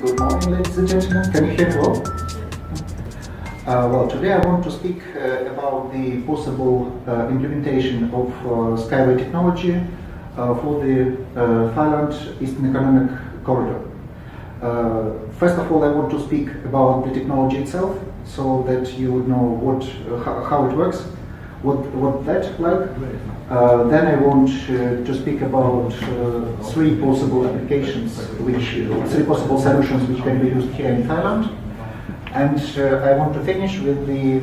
Good morning, ladies and gentlemen. Can you hear me well? Well, today I want to speak about the possible implementation of SkyWay technology for the Thailand Eastern Economic Corridor. First of all, I want to speak about the technology itself, so that you would know how it works, what that's like. Then I want to speak about three possible applications, three possible solutions which can be used here in Thailand. And I want to finish with the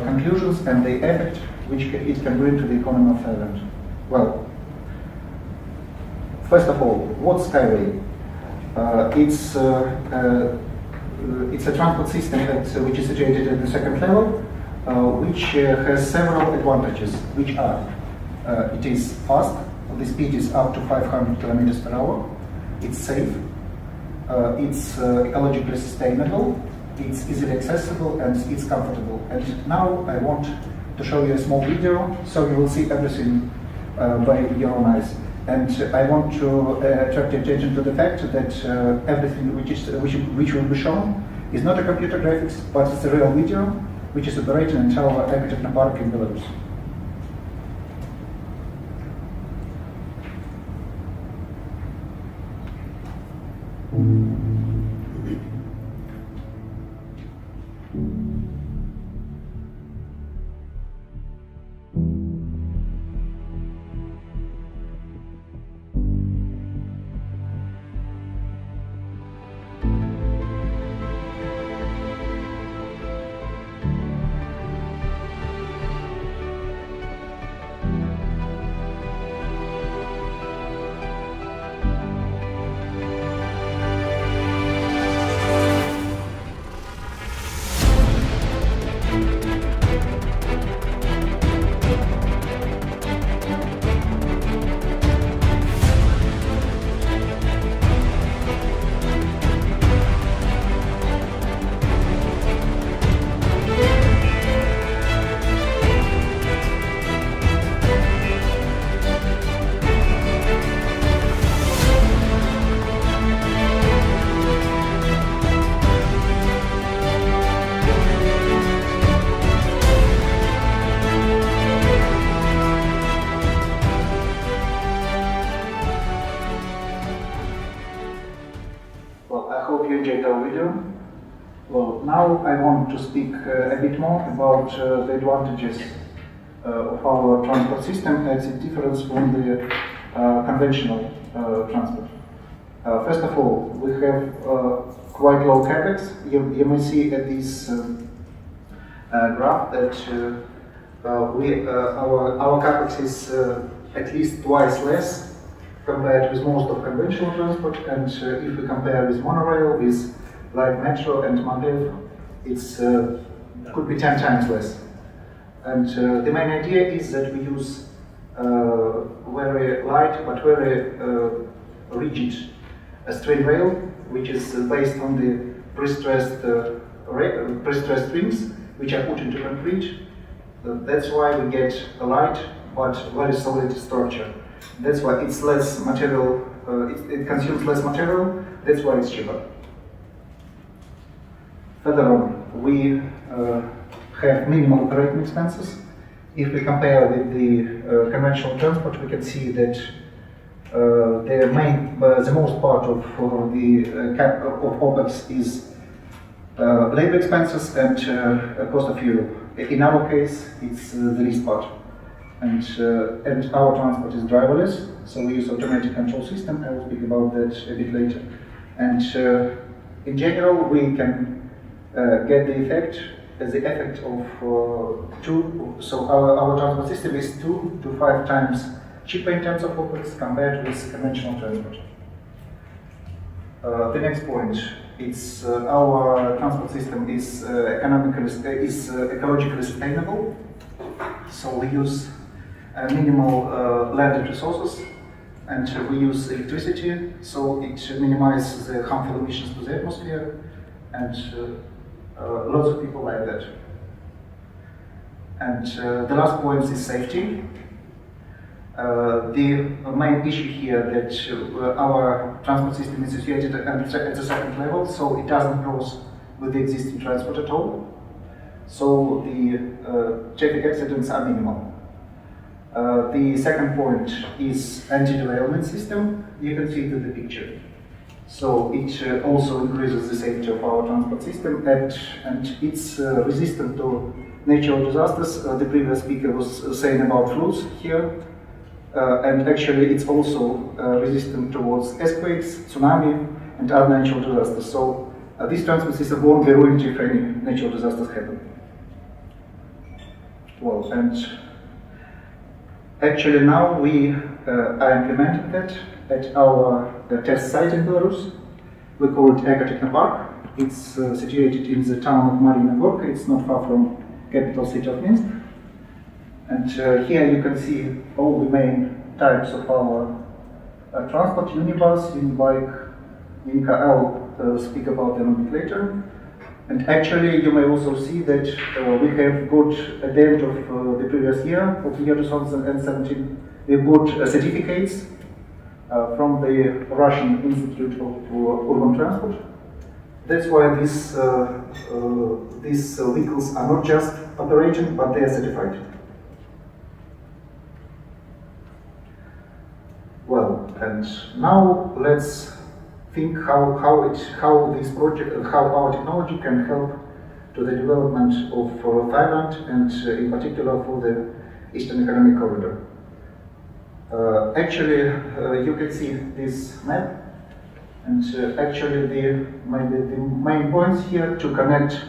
conclusions and the effect which it can bring to the economy of Thailand. Well, first of all, what's SkyWay? It's a transport system which is situated at the second level, which has several advantages, which are it is fast, the speed is up to 500 kilometers per hour, it's safe, it's ecologically sustainable, it's easily accessible, and it's comfortable. And now I want to show you a small video, so you will see everything by your own eyes. And I want to attract your attention to the fact that everything which will be shown is not a computer graphics, but it's a real video, which is operated in our Technopark in Belarus. You enjoyed our video. Well, now I want to speak a bit more about the advantages of our transport system as it differs from the conventional transport. First of all, we have quite low capex. You may see at this graph that our capex is at least twice less compared with most of conventional transport, and if we compare with monorail, with light metro and Maglev, it could be 10 times less. And the main idea is that we use very light but very rigid strain rail, which is based on the pre-stressed rings, which are put into concrete. That's why we get a light but very solid structure. That's why it's less material, it consumes less material, that's why it's cheaper. Further on, we have minimal operating expenses. If we compare with the conventional transport, we can see that the most part of the OPEX is labor expenses and cost of fuel. In our case, it's the least part. And our transport is driverless, so we use automatic control system. I will speak about that a bit later. And in general, we can get the effect of so our transport system is 2 to 5 times cheaper in terms of OPEX compared with conventional transport. The next point, it's our transport system is ecologically sustainable. So we use minimal landed resources, and we use electricity, so it minimizes the harmful emissions to the atmosphere, and lots of people like that. And the last point is safety. The main issue here that our transport system is situated at the second level, so it doesn't cross with the existing transport at all. So the traffic accidents are minimal. The second point is anti-derailment system. You can see it in the picture. So it also increases the safety of our transport system, and it's resistant to natural disasters. The previous speaker was saying about floods here. And actually it's also resistant towards earthquakes, tsunami, and other natural disasters. So this transport system won't be ruined if any natural disasters happen. Well, and actually now we are implementing that at our test site in Belarus. We call it Ecotechnopark. It's situated in the town of Marina Gorka. It's not far from capital city of Minsk. And here you can see all the main types of our transport: unibus, unibike, unicar. I'll speak about them a bit later. And actually you may also see that we have got, at the end of the previous year, of the year 2017, we've got certificates from the Russian Institute of Urban Transport. That's why these vehicles are not just operating, but they are certified. Well, and now let's think how this project, how our technology can help to the development of Thailand, and in particular for the Eastern Economic Corridor. Actually, you can see this map, and actually the main points here to connect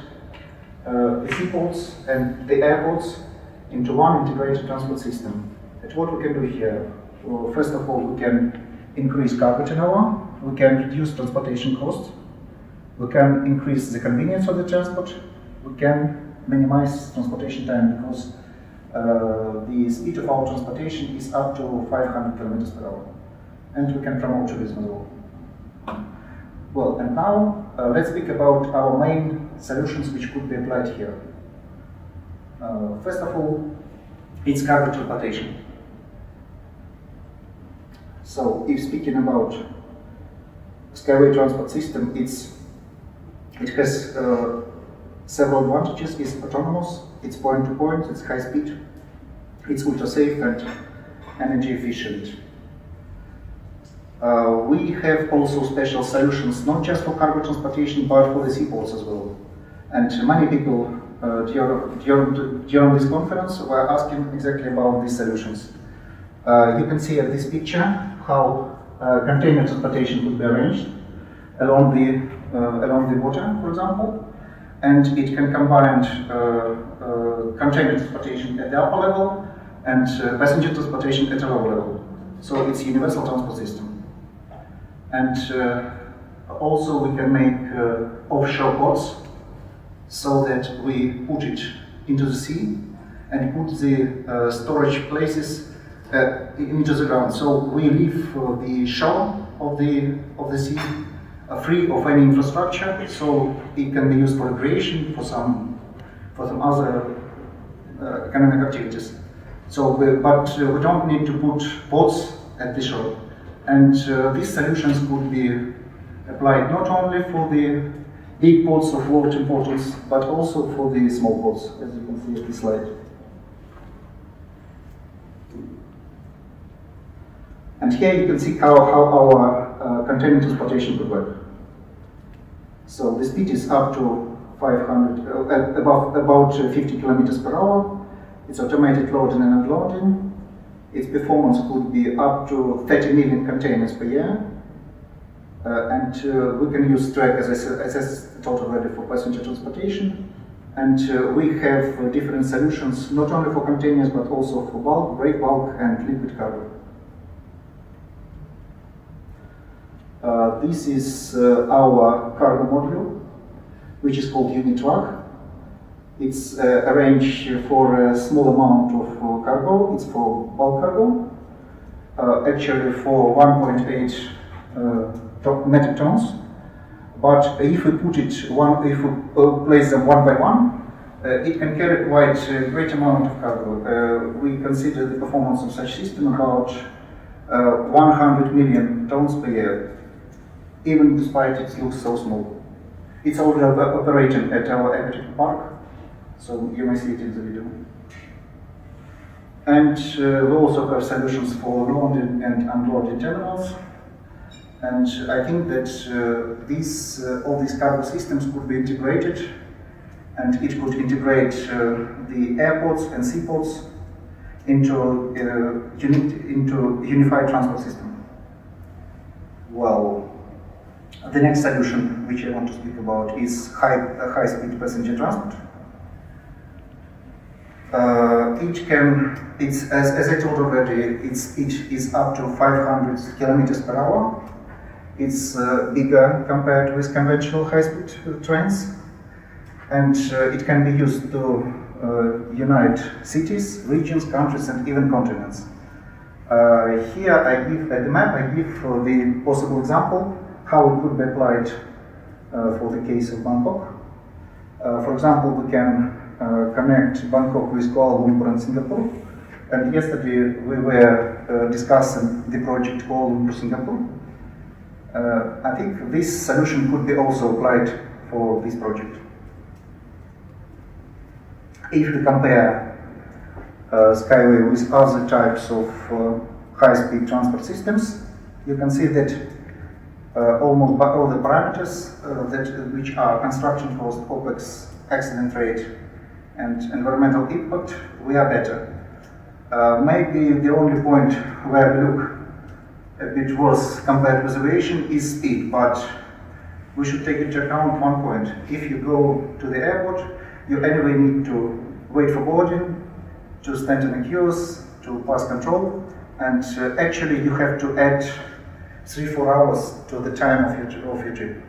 the seaports and the airports into one integrated transport system. And what we can do here? Well, first of all, we can increase cargo turnover, we can reduce transportation costs, we can increase the convenience of the transport, we can minimize transportation time, because the speed of our transportation is up to 500 kilometers per hour, and we can promote tourism as well. Well, and now let's speak about our main solutions which could be applied here. First of all, it's cargo transportation. So, if speaking about SkyWay transport system, it has several advantages. It's autonomous, it's point-to-point, it's high-speed, it's ultra-safe and energy efficient. We have also special solutions, not just for cargo transportation, but for the seaports as well. And many people during this conference were asking exactly about these solutions. You can see at this picture how container transportation could be arranged along the water, for example, and it can combine container transportation at the upper level and passenger transportation at a lower level. So it's a universal transport system. And also we can make offshore ports, so that we put it into the sea and put the storage places into the ground. So we leave the shore of the sea free of any infrastructure, so it can be used for recreation, for some other economic activities. So, but we don't need to put boats at the shore, and these solutions could be applied not only for the big ports of world importance, but also for the small ports, as you can see at this slide. And here you can see how our container transportation could work. So the speed is up to 500, about 50 kilometers per hour. It's automated loading and unloading. Its performance could be up to 30 million containers per year. And we can use track, as I said already, for passenger transportation. And we have different solutions, not only for containers, but also for bulk, break bulk, and liquid cargo. This is our cargo module, which is called unit truck. It's arranged for a small amount of cargo. It's for bulk cargo, actually for 1.8 metric tons. But if we put it if we place them one by one, it can carry quite a great amount of cargo. We consider the performance of such system about 100 million tons per year, even despite it looks so small. It's already operating at our aquatic park, so you may see it in the video. And we also have solutions for loaded and unloaded terminals. And I think that all these cargo systems could be integrated, and it could integrate the airports and seaports into unified transport system. Well, the next solution which I want to speak about is high-speed passenger transport. As I told already, its speed is up to 500 kilometers per hour. It's bigger compared with conventional high-speed trains, and it can be used to unite cities, regions, countries, and even continents. Here I give at the map, I give the possible example how it could be applied for the case of Bangkok. For example, we can connect Bangkok with Kuala Lumpur and Singapore. And yesterday we were discussing the project Kuala Lumpur-Singapore. I think this solution could be also applied for this project. If we compare SkyWay with other types of high-speed transport systems, you can see that almost all the parameters which are construction cost, OPEX, accident rate, and environmental impact, we are better. Maybe the only point where we look a bit worse compared with aviation is speed, but we should take into account one point. If you go to the airport, you anyway need to wait for boarding, to stand in the queues, to pass control, and actually you have to add 3-4 hours to the time of your trip.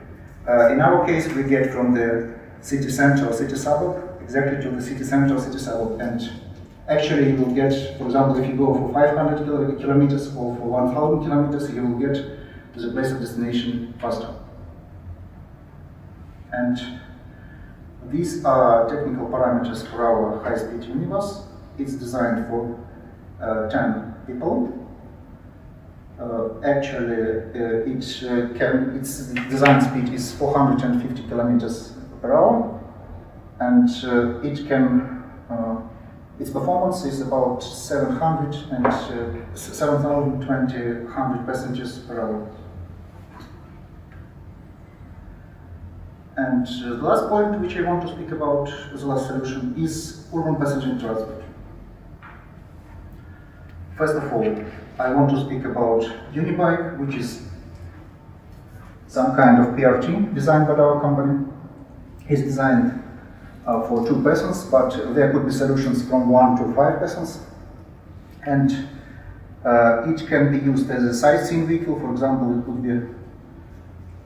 In our case, we get from the city center or city suburb exactly to the city center or city suburb, and actually you will get, for example, if you go for 500 kilometers or for 1000 kilometers, you will get to the place of destination faster. And these are technical parameters for our high-speed minibus. It's designed for 10 people. Its design speed is 450 kilometers per hour, and its performance is about 7,200 passengers per hour. And the last point which I want to speak about, the last solution, is urban passenger transport. First of all, I want to speak about Unibike, which is some kind of PRT designed by our company. It's designed for 2 persons, but there could be solutions from 1 to 5 persons. And it can be used as a sightseeing vehicle. For example, it would be,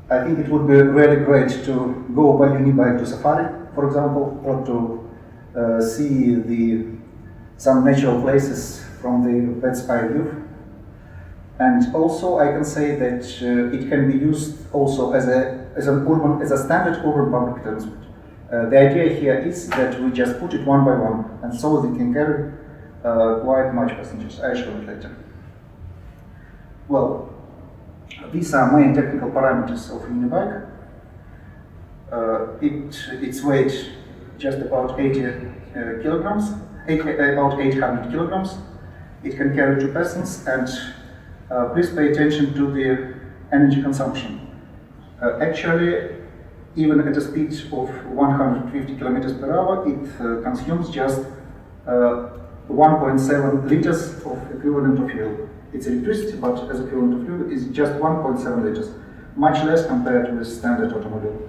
I think it would be really great to go by Unibike to safari, for example, or to see some natural places from the bird's eye view. And also, I can say that it can be used also as a standard urban public transport. The idea here is that we just put it one by one, and so they can carry quite much passengers. I'll show it later. Well, these are main technical parameters of Unibike. Its weight just about 80 kilograms, about 800 kilograms. It can carry 2 persons, and please pay attention to the energy consumption. Actually, even at a speed of 150 kilometers per hour, it consumes just 1.7 liters of equivalent of fuel. It's electricity, but as equivalent of fuel is just 1.7 liters, much less compared with standard automobile.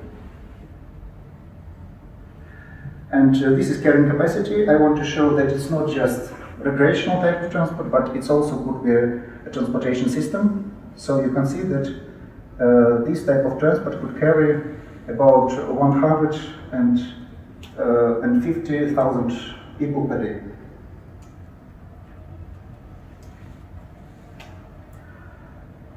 And this is carrying capacity. I want to show that it's not just recreational type of transport, but it's also could be a transportation system. So you can see that this type of transport could carry about 150,000 people per day.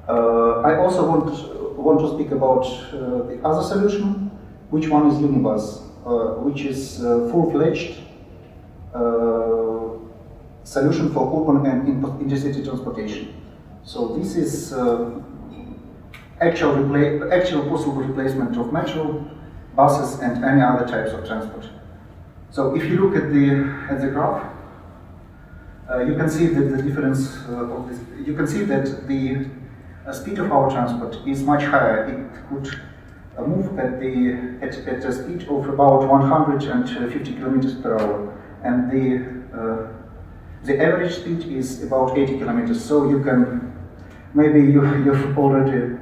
I also want to speak about the other solution, which one is Unibus. which is full-fledged solution for urban and intercity transportation. So this is actual possible replacement of metro, buses, and any other types of transport. So if you look at the graph, you can see that the difference of this. You can see that the speed of our transport is much higher. It could move at a speed of about 150 kilometers per hour, and the average speed is about 80 kilometers. So you can, maybe you've already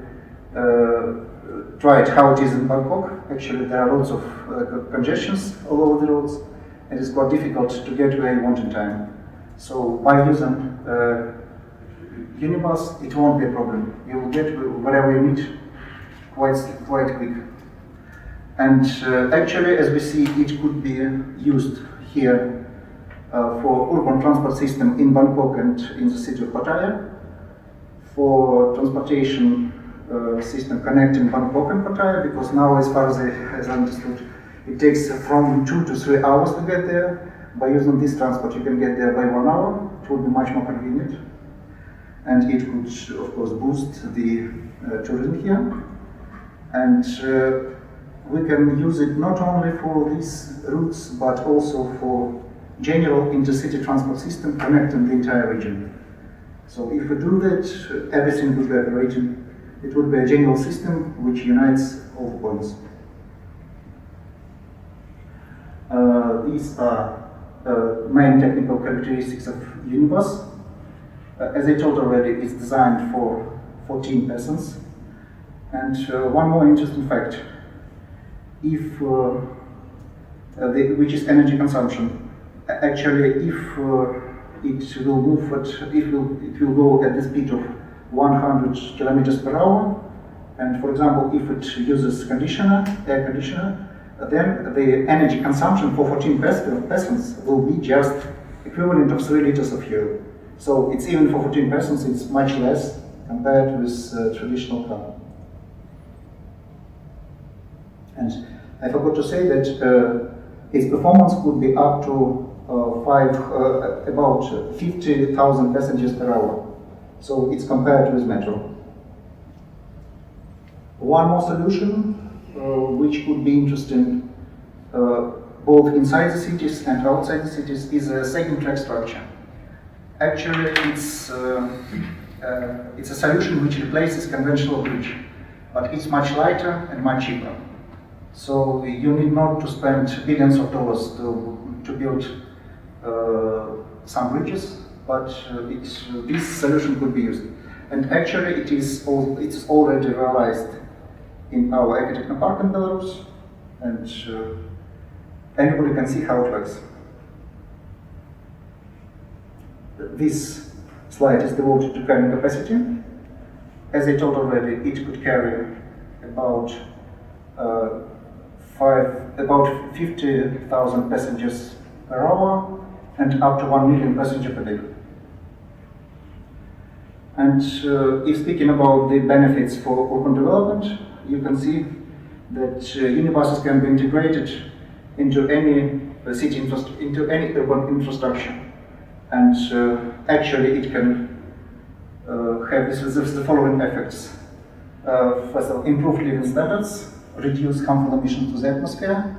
tried how it is in Bangkok. Actually, there are lots of congestions all over the roads, and it's quite difficult to get where you want in time. So by using Unibus, it won't be a problem. You will get wherever you need quite quick. And actually, as we see, it could be used here for urban transport system in Bangkok and in the city of Pattaya, for transportation system connecting Bangkok and Pattaya, because now, as far as I understood, it takes from 2 to 3 hours to get there. By using this transport, you can get there by 1 hour. It would be much more convenient, and it could, of course, boost the tourism here. And we can use it not only for these routes, but also for general intercity transport system connecting the entire region. So if we do that, everything would be operating. It would be a general system which unites all the points. These are main technical characteristics of Unibus. As I told already, it's designed for 14 persons. And one more interesting fact, if which is energy consumption. Actually, if it will move it will go at the speed of 100 kilometers per hour, and for example, if it uses air conditioner, then the energy consumption for 14 persons will be just equivalent of 3 liters of fuel. So it's even for 14 persons, it's much less compared with traditional car. And I forgot to say that its performance could be up to about 50,000 passengers per hour. So it's compared with metro. One more solution, which could be interesting both inside the cities and outside the cities, is a second track structure. Actually, it's a solution which replaces conventional bridge, but it's much lighter and much cheaper. So you need not to spend billions of dollars to build some bridges, but this solution could be used. And actually, it's already realized in our Ecotechno Park in Belarus, and anybody can see how it works. This slide is devoted to carrying capacity. As I told already, it could carry about 50,000 passengers per hour and up to 1 million passengers per day. And if speaking about the benefits for urban development, you can see that unibuses can be integrated into any into any urban infrastructure, and actually it can have the following effects. First of all, improve living standards, reduce harmful emissions to the atmosphere,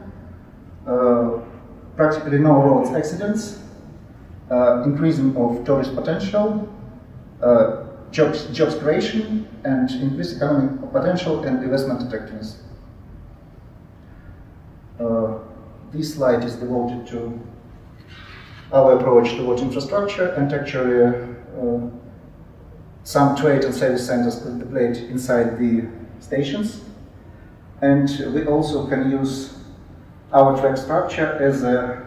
practically no road accidents, increasing of tourist potential, jobs creation, and increased economic potential and investment attractiveness. This slide is devoted to our approach towards infrastructure, and actually some trade and service centers could be played inside the stations. And we also can use our track structure as a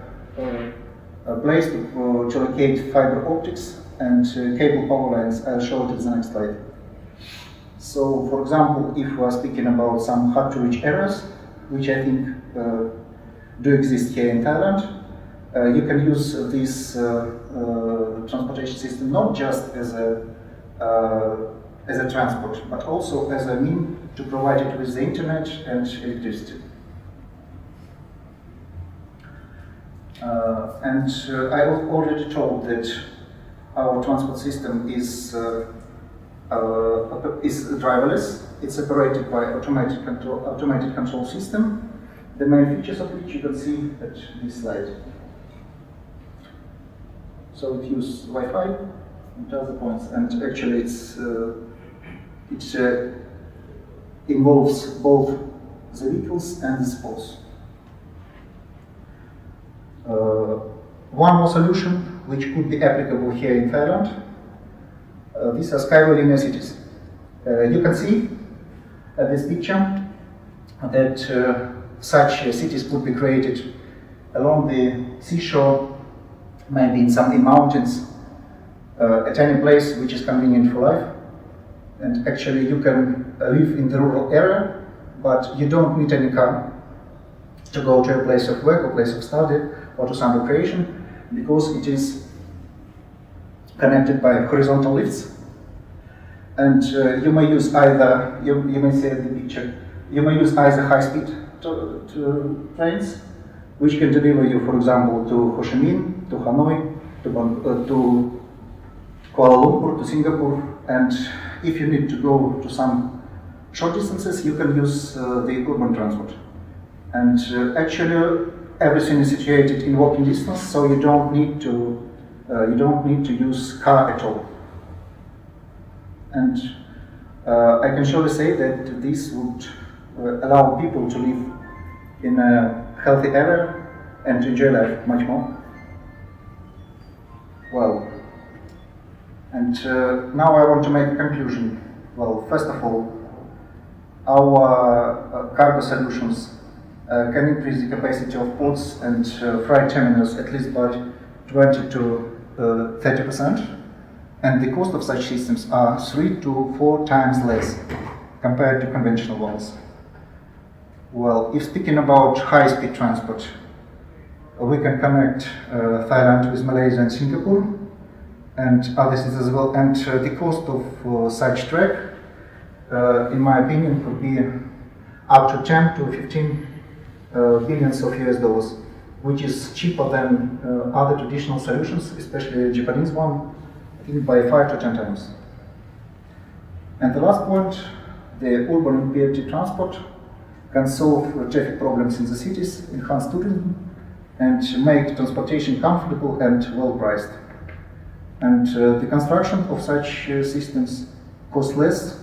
place to locate fiber optics and cable power lines. I'll show it in the next slide. So, for example, if we are speaking about some hard-to-reach areas, which I think do exist here in Thailand, you can use this transportation system not just as a transport, but also as a means to provide it with the internet and electricity. I already told that our transport system is driverless. It's operated by automated control system. The main features of which you can see at this slide. So it uses Wi-Fi and other points, and actually it involves both the vehicles and the sports. One more solution which could be applicable here in Thailand. These are SkyWay linear cities. You can see at this picture that such cities could be created along the seashore, maybe in mountains, at any place which is convenient for life. And actually you can live in the rural area, but you don't need any car to go to a place of work or place of study or to some recreation, because it is connected by horizontal lifts. And you may use either, you may see at the picture, you may use either high-speed trains, which can deliver you, for example, to Ho Chi Minh, to Hanoi, to Kuala Lumpur, to Singapore, and if you need to go to some short distances, you can use the urban transport. And actually, everything is situated in walking distance, so you don't need to use car at all. And I can surely say that this would allow people to live in a healthy area and to enjoy life much more. Well, and now I want to make a conclusion. Well, first of all, our cargo solutions can increase the capacity of ports and freight terminals at least by 20 to 30%, and the cost of such systems are 3 to 4 times less compared to conventional ones. Well, if speaking about high-speed transport, we can connect Thailand with Malaysia and Singapore and other cities as well, and the cost of such track, in my opinion, could be up to 10 to 15 billions of US dollars, which is cheaper than other traditional solutions, especially the Japanese one, I think by 5 to 10 times. And the last point, the urban BRT transport can solve traffic problems in the cities, enhance tourism, and make transportation comfortable and well priced. And the construction of such systems costs less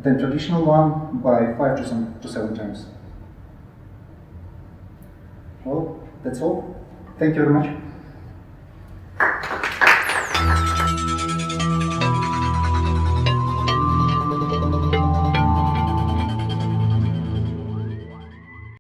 than traditional one by 5 to 7 times. Well, that's all. Thank you very much.